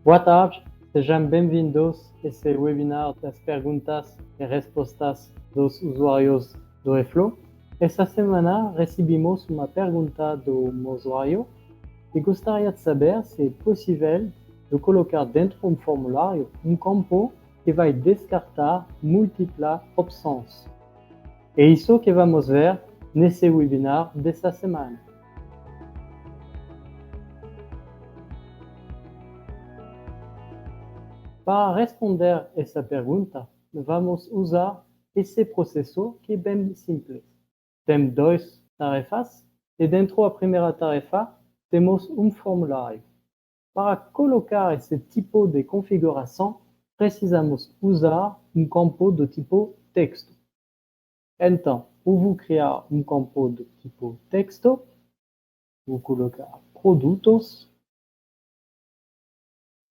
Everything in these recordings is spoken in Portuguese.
Boa tarde, sejam bem-vindos a esse webinar das perguntas e respostas dos usuários do eFlow. Esta semana recebemos uma pergunta do usuário e gostaria de saber se é possível de colocar dentro do formulário um campo que vai descartar múltiplas opções. É isso que vamos ver nesse webinar desta semana. Para responder essa pergunta, vamos usar esse processo que é bem simples. Temos duas tarefas e dentro da primeira tarefa temos um formulário. Para colocar esse tipo de configuração, precisamos usar um campo do tipo texto. Então, eu vou criar um campo do tipo texto, vou colocar produtos,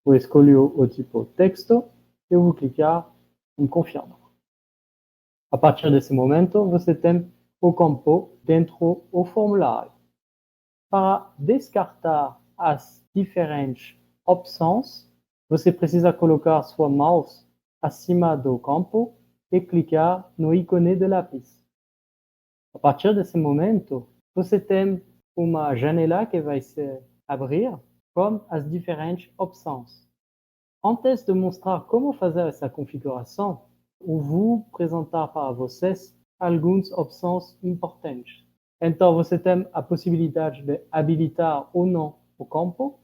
vou escolher o tipo texto e vou clicar em confirmar. A partir desse momento, você tem o campo dentro do formulário. Para descartar as diferentes opções, você precisa colocar sua mouse acima do campo e clicar no ícone de lápis. A partir desse momento, você tem uma janela que vai se abrir com as diferentes opções. Antes de mostrar como fazer essa configuração, eu vou apresentar para vocês algumas opções importantes. Então, você tem a possibilidade de habilitar ou não o campo.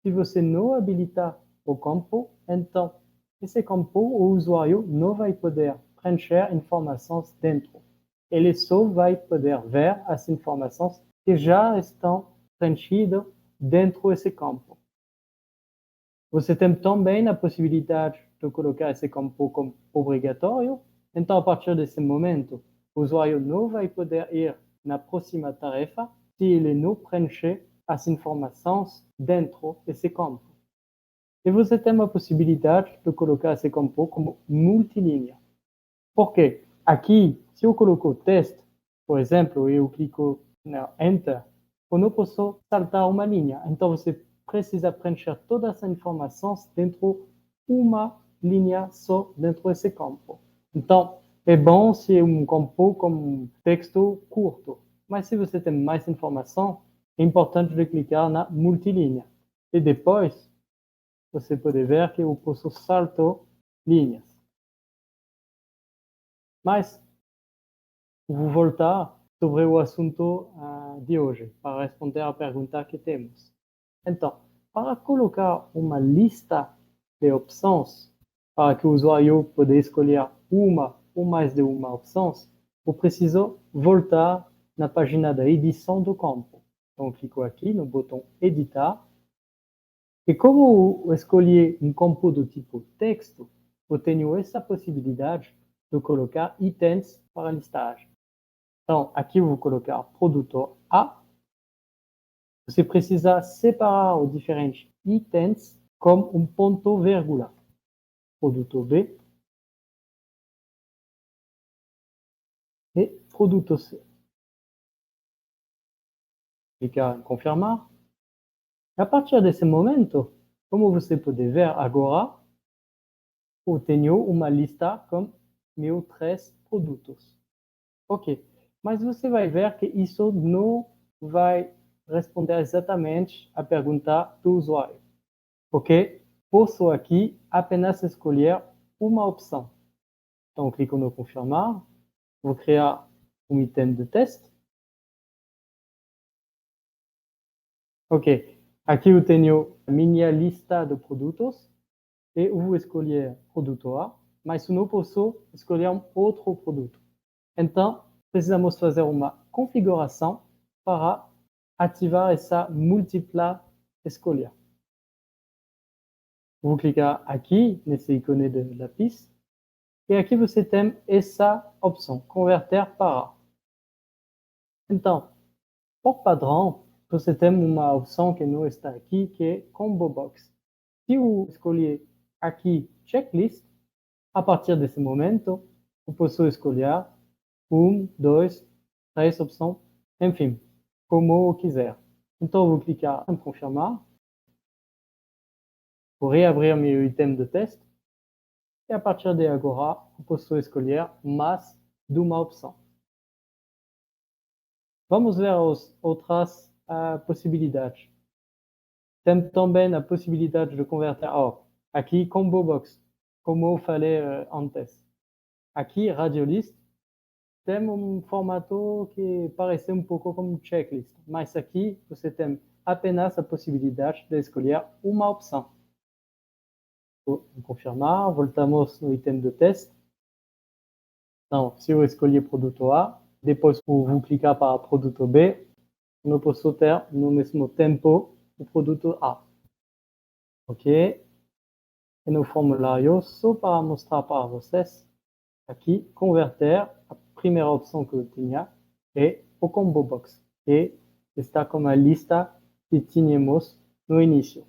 Se você não habilitar o campo, então, esse campo, o usuário não vai poder preencher informações dentro. Ele só vai poder ver as informações que já estão preenchidas dentro desse campo. Você tem também a possibilidade de colocar esse campo como obrigatório. Então, a partir desse momento, o usuário não vai poder ir na próxima tarefa se ele não preencher as informações dentro desse campo. E você tem a possibilidade de colocar esse campo como multilinha. Por quê? Aqui, se eu coloco teste, por exemplo, e eu clico no Enter, eu não posso saltar uma linha. Então, você precisa preencher todas as informações dentro de uma linha só dentro desse campo. Então, é bom se é um campo com texto curto. Mas se você tem mais informação, é importante de clicar na multilinha. E depois, você pode ver que eu posso saltar linhas. Mas vou voltar sobre o assunto de hoje, para responder à pergunta que temos. Então, para colocar uma lista de opções, para que o usuário possa escolher uma ou mais de uma opção, eu preciso voltar na página da edição do campo. Então, eu clico aqui no botão Editar. E como eu escolhi um campo do tipo texto, eu tenho essa possibilidade de colocar itens para a listagem. Então, aqui eu vou colocar produtor A. Você precisa separar os diferentes itens com um ponto vírgula. Produtor B e produtor C. Clicar em confirmar. A partir desse momento, como você pode ver agora, eu tenho uma lista com meus 3 produtos. Ok, mas você vai ver que isso não vai responder exatamente à pergunta do usuário. Ok? Posso aqui apenas escolher uma opção. Então, clico no confirmar. Vou criar um item de teste. Ok, aqui eu tenho a minha lista de produtos e eu vou escolher produto A, mas eu não posso escolher um outro produto. Então, precisamos fazer uma configuração para ativar essa múltipla escolha. Vou clicar aqui nesse ícone de lápis e aqui você tem essa opção, converter para. Então, por padrão, você tem uma opção que não está aqui, que é Combo Box. Se eu escolher aqui Checklist, a partir desse momento, eu posso escolher 1, 2, 3 opções, enfim, como eu quiser. Então, eu vou clicar em confirmar. Vou reabrir meu item de teste. E a partir de agora, eu posso escolher mais de uma opção. Vamos ver as outras possibilidades. Temos também a possibilidade de converter. Aqui, Combo Box, como eu falei antes. Aqui, Radiolist, tem formato que parece pouco como checklist, mas aqui você tem apenas a possibilidade de escolher uma opção. Vou confirmar, voltamos no item de teste. Então, se eu escolher produto A, depois eu vou clicar para produto B, eu posso ter no mesmo tempo o produto A. Ok? E no formulário, só para mostrar para vocês, aqui, converter, a primeira opção que eu tinha é o Combo Box, que está como a lista que tínhamos no início.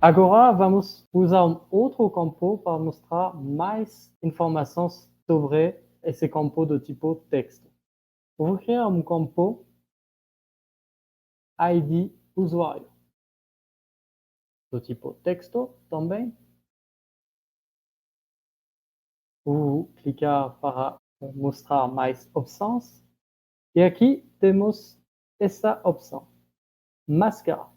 Agora vamos usar outro campo para mostrar mais informações sobre esse campo do tipo texto. Vou criar um campo ID usuário do tipo texto também. Vou clicar para mostrar mais opções. E aqui temos essa opção, máscara.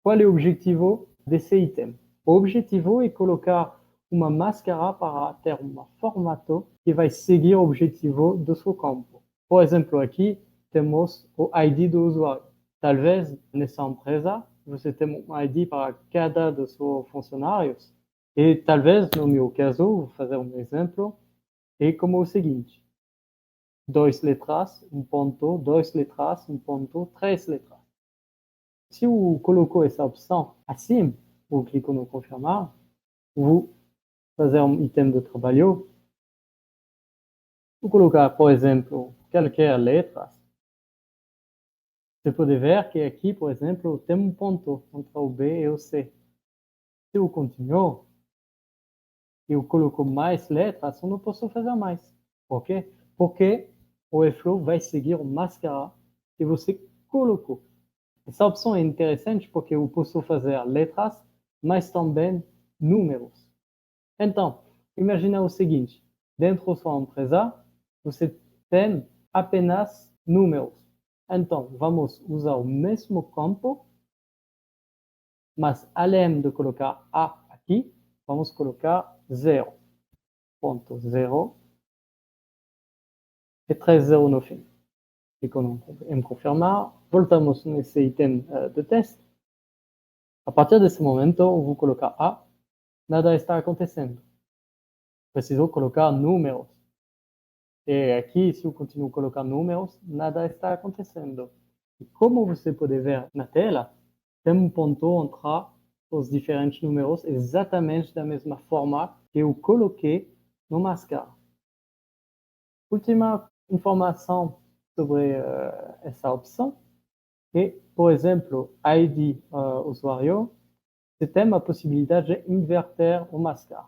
Qual é o objetivo desse item? O objetivo é colocar uma máscara para ter um formato que vai seguir o objetivo do seu campo. Por exemplo, aqui temos o ID do usuário. Talvez nessa empresa você tenha um ID para cada dos seus funcionários. E talvez, no meu caso, vou fazer um exemplo, é como o seguinte: 2 letras, um ponto, 2 letras, um ponto, 3 letras. Se eu coloco essa opção assim, eu clico no confirmar, vou fazer um item de trabalho, vou colocar, por exemplo, qualquer letra. Você pode ver que aqui, por exemplo, tem um ponto entre o B e o C. Se eu continuo, eu coloco mais letras, eu não posso fazer mais. Por quê? Porque o Airflow vai seguir o máscara que você colocou. Essa opção é interessante porque eu posso fazer letras, mas também números. Então, imagina o seguinte: dentro da sua empresa, você tem apenas números. Então, vamos usar o mesmo campo, mas além de colocar A aqui, vamos colocar 0.0 e 3.0 no fim. Clico em confirmar, voltamos nesse item de teste. A partir desse momento, eu vou colocar A, nada está acontecendo. Preciso colocar números. E aqui, se eu continuo a colocar números, nada está acontecendo. E como você pode ver na tela, tem um ponto entre os diferentes números exatamente da mesma forma que eu coloquei no máscara. Última informação sobre essa opção é, por exemplo, ID usuário, você tem a possibilidade de inverter o máscara.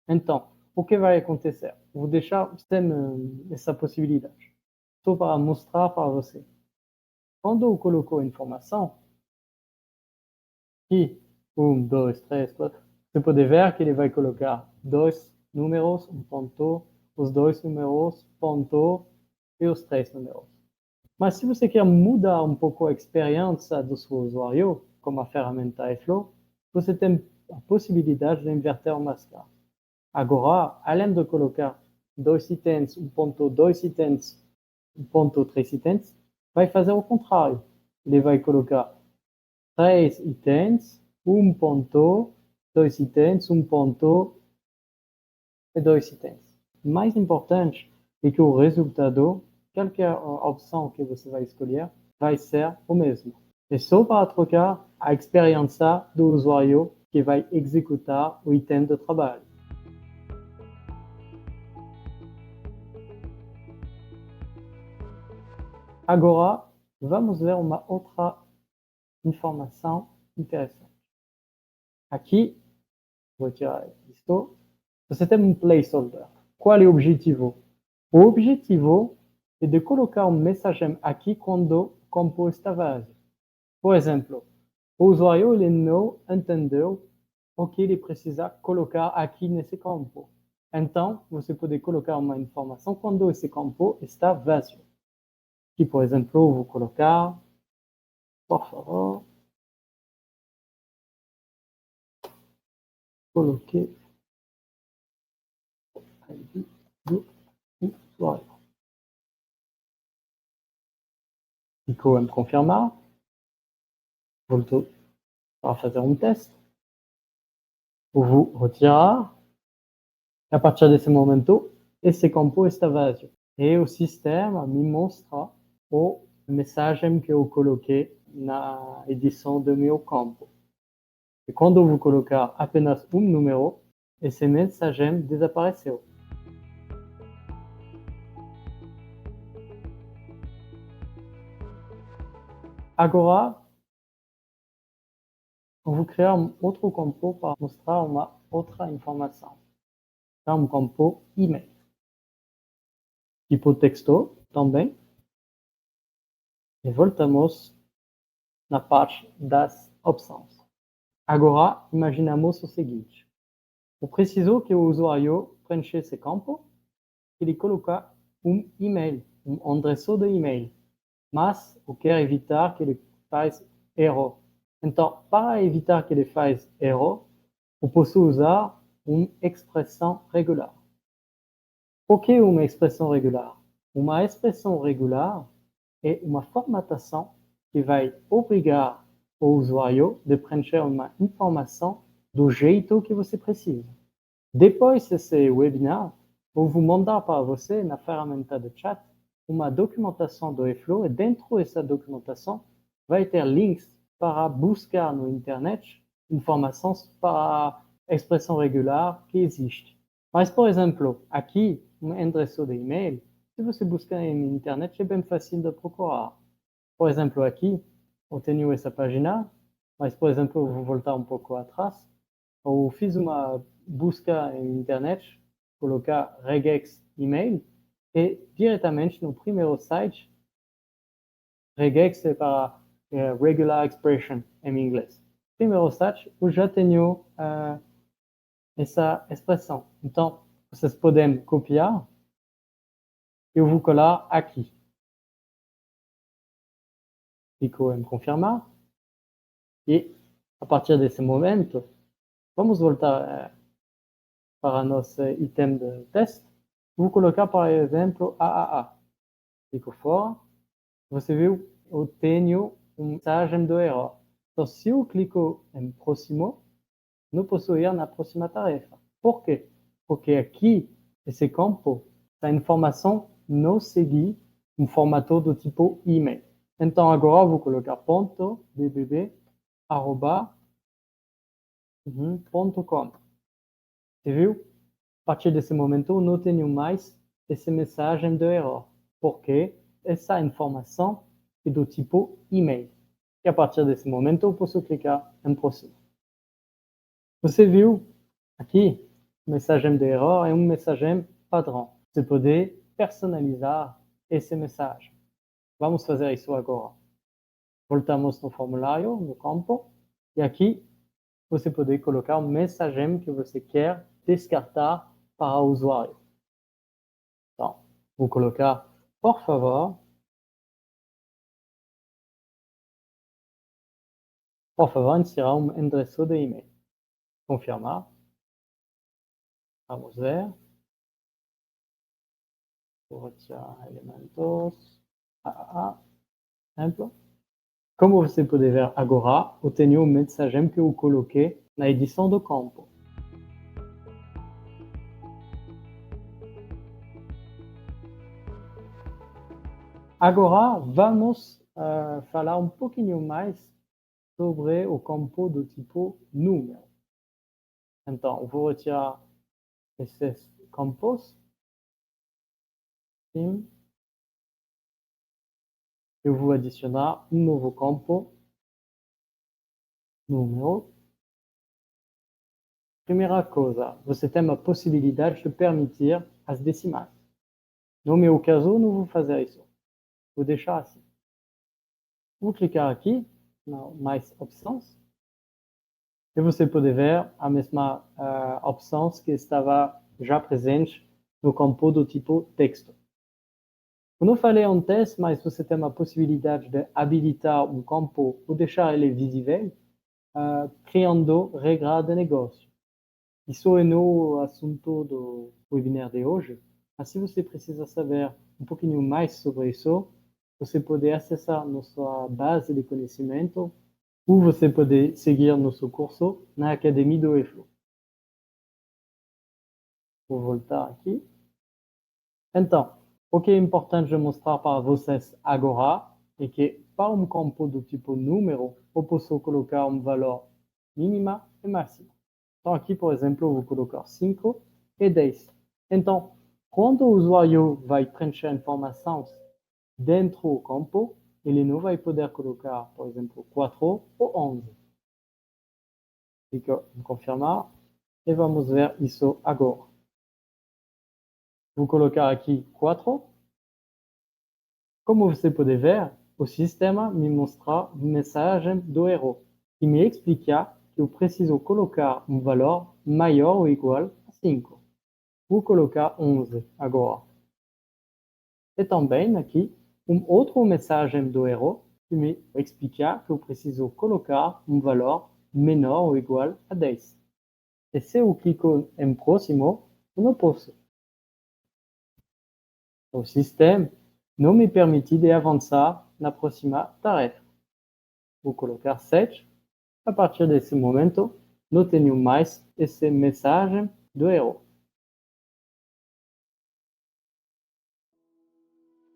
Então, o que vai acontecer? Vou deixar sem essa possibilidade, só para mostrar para você. Quando eu coloco a informação, aqui, 1, 2, 3, 4, você pode ver que ele vai colocar dois números, um ponto, os dois números, ponto, e os três números. Mas se você quer mudar um pouco a experiência do seu usuário, como a ferramenta Airflow, você tem a possibilidade de inverter o máscara. Agora, além de colocar dois itens, um ponto, dois itens, um ponto, três itens, vai fazer o contrário. Ele vai colocar três itens, um ponto, dois itens, um ponto e dois itens. O mais importante é que o resultado, qualquer opção que você vai escolher, vai ser o mesmo. É só para trocar a experiência do usuário que vai executar o item de trabalho. Agora, vamos ver uma outra informação interessante. Aqui, vou tirar isto. Você tem um placeholder. Qual é o objetivo? O objetivo é de colocar mensagem aqui quando o campo está vazio. Por exemplo, o usuário ele não entendeu o que ele precisa colocar aqui nesse campo. Então, você pode colocar uma informação quando esse campo está vazio. Aqui, por exemplo, eu vou colocar, por favor, coloquer ID do usuário. Clico em confirmar. Volto para fazer um teste. Vou retirar. E a partir desse momento, esse campo está vazio. E o sistema me mostra a mensagem que eu coloquei na edição do meu campo. E quando eu vou colocar apenas um número, essa mensagem desapareceu. Agora, eu vou criar um outro campo para mostrar uma outra informação. É um campo e-mail. Tipo texto também. E voltamos na parte das opções. Agora, imaginamos o seguinte. Eu preciso que o usuário preencha esse campo e ele coloque um e-mail, um endereço de e-mail. Mas eu quero evitar que ele faça erro. Então, para evitar que ele faça erro, eu posso usar uma expressão regular. O que é uma expressão regular? Uma expressão regular é uma formatação que vai obrigar o usuário de preencher uma informação do jeito que você precisa. Depois desse webinar, eu vou mandar para você, na ferramenta de chat, uma documentação do eFlow e dentro dessa documentação vai ter links para buscar na internet informações para a expressão regular que existe. Mas, por exemplo, aqui, um endereço de e-mail, se você buscar na internet, é bem fácil de procurar. Por exemplo, aqui, eu tenho essa página, mas, por exemplo, eu vou voltar um pouco atrás. Eu fiz uma busca na internet, colocar regex email, e diretamente no primeiro site, regex é para regular expression em inglês. Primeiro site, eu já tenho essa expressão. Então, vocês podem copiar. Eu vou colar aqui. Clico em confirmar. E, a partir desse momento, vamos voltar para nosso item de teste. Vou colocar, por exemplo, AAA. Clico fora. Você viu, eu tenho uma mensagem de erro. Então, se eu clico em próximo, não posso ir na próxima tarefa. Por quê? Porque aqui, esse campo, a informação não segue um formato do tipo e-mail. Então, agora, eu vou colocar ponto bbb@.com. Você viu? A partir desse momento, eu não tenho mais essa mensagem de erro, porque essa informação é do tipo e-mail. E a partir desse momento, eu posso clicar em próximo. Você viu aqui, mensagem de erro é uma mensagem padrão. Você pode personalizar essa mensagem. Vamos fazer isso agora. Voltamos no formulário, no campo, e aqui você pode colocar uma mensagem que você quer descartar para o usuário. Então, vou colocar, por favor, insira um endereço de e-mail. Confirmar. Vamos ver. Vou retirar elementos. Exemplo. Como você pode ver agora, eu tenho uma mensagem que eu coloquei na edição do campo. Agora, vamos falar um pouquinho mais sobre o campo do tipo número. Então, eu vou retirar esses campos. Sim. Eu vou adicionar um novo campo, número. Primeira coisa, você tem a possibilidade de permitir as decimais. No meu caso, não vou fazer isso. Vou deixar assim. Vou clicar aqui, na mais opções, e você pode ver a mesma opção que estava já presente no campo do tipo texto. Eu não falei antes, mas você tem a possibilidade de habilitar um campo ou deixar ele visível, criando regras de negócio. Isso é no assunto do webinar de hoje. Mas se você precisa saber um pouquinho mais sobre isso, você pode acessar nossa base de conhecimento ou você pode seguir nosso curso na Academia do eFlow. Vou voltar aqui. Então, o que é importante mostrar para vocês agora é que para um campo do tipo número, eu posso colocar um valor mínima e máxima. Então aqui, por exemplo, eu vou colocar 5 e 10. Então, quando o usuário vai preencher informações dentro do campo, ele não vai poder colocar, por exemplo, 4 ou 11. Clique em confirmar e vamos ver isso agora. Vou colocar aqui 4. Como você pode ver, o sistema me mostra uma mensagem do erro que me explica que eu preciso colocar um valor maior ou igual a 5. Vou colocar 11 agora. E também aqui, outra mensagem do erro que me explica que eu preciso colocar um valor menor ou igual a 10. E se eu clico em próximo, eu não posso. O sistema não me permite de avançar na próxima tarefa. Vou colocar 7. A partir desse momento, não tenho mais essa mensagem do erro.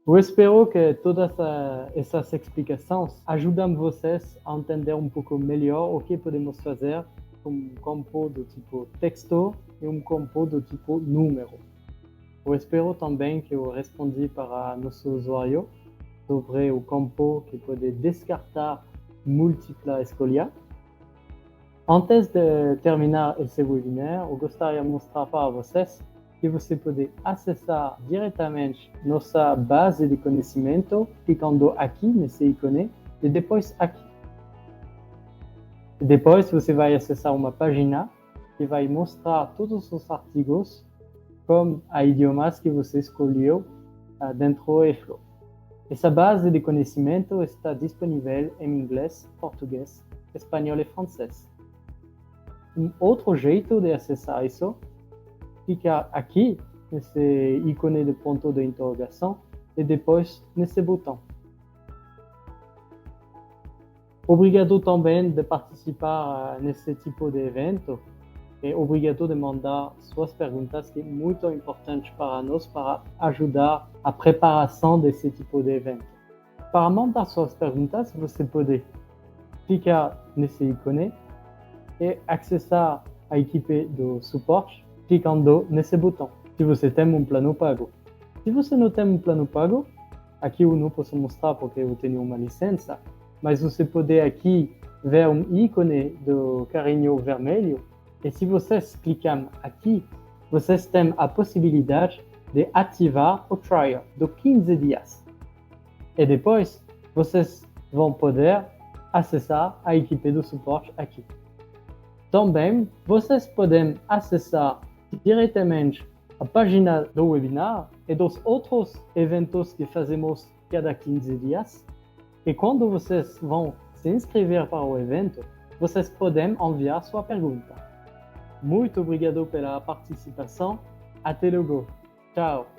Eu espero que todas essas explicações ajudem vocês a entender um pouco melhor o que podemos fazer com um campo do tipo texto e um campo do tipo número. Eu espero também que eu respondi para nosso usuário sobre o campo que pode descartar múltiplas escolhas. Antes de terminar esse webinar, eu gostaria de mostrar para vocês que você pode acessar diretamente nossa base de conhecimento clicando aqui nesse ícone e depois aqui. E depois você vai acessar uma página que vai mostrar todos os artigos com a idiomas que você escolheu dentro do eFlow. Essa base de conhecimento está disponível em inglês, português, espanhol e francês. Um outro jeito de acessar isso, clicar aqui nesse ícone de ponto de interrogação e depois nesse botão. Obrigado também de participar nesse tipo de evento e obrigado de mandar suas perguntas, que é muito importante para nós para ajudar a preparação desse tipo de evento. Para mandar suas perguntas, você pode clicar nesse ícone e acessar a equipe do suporte clicando nesse botão, se você tem um plano pago. Se você não tem um plano pago, aqui eu não posso mostrar porque eu tenho uma licença, mas você pode aqui ver um ícone do carinho vermelho e se vocês clicarem aqui, vocês têm a possibilidade de ativar o trial de 15 dias. E depois, vocês vão poder acessar a equipe do suporte aqui. Também, vocês podem acessar diretamente a página do webinar e dos outros eventos que fazemos cada 15 dias. E quando vocês vão se inscrever para o evento, vocês podem enviar sua pergunta. Muito obrigado pela participação. Até logo. Tchau.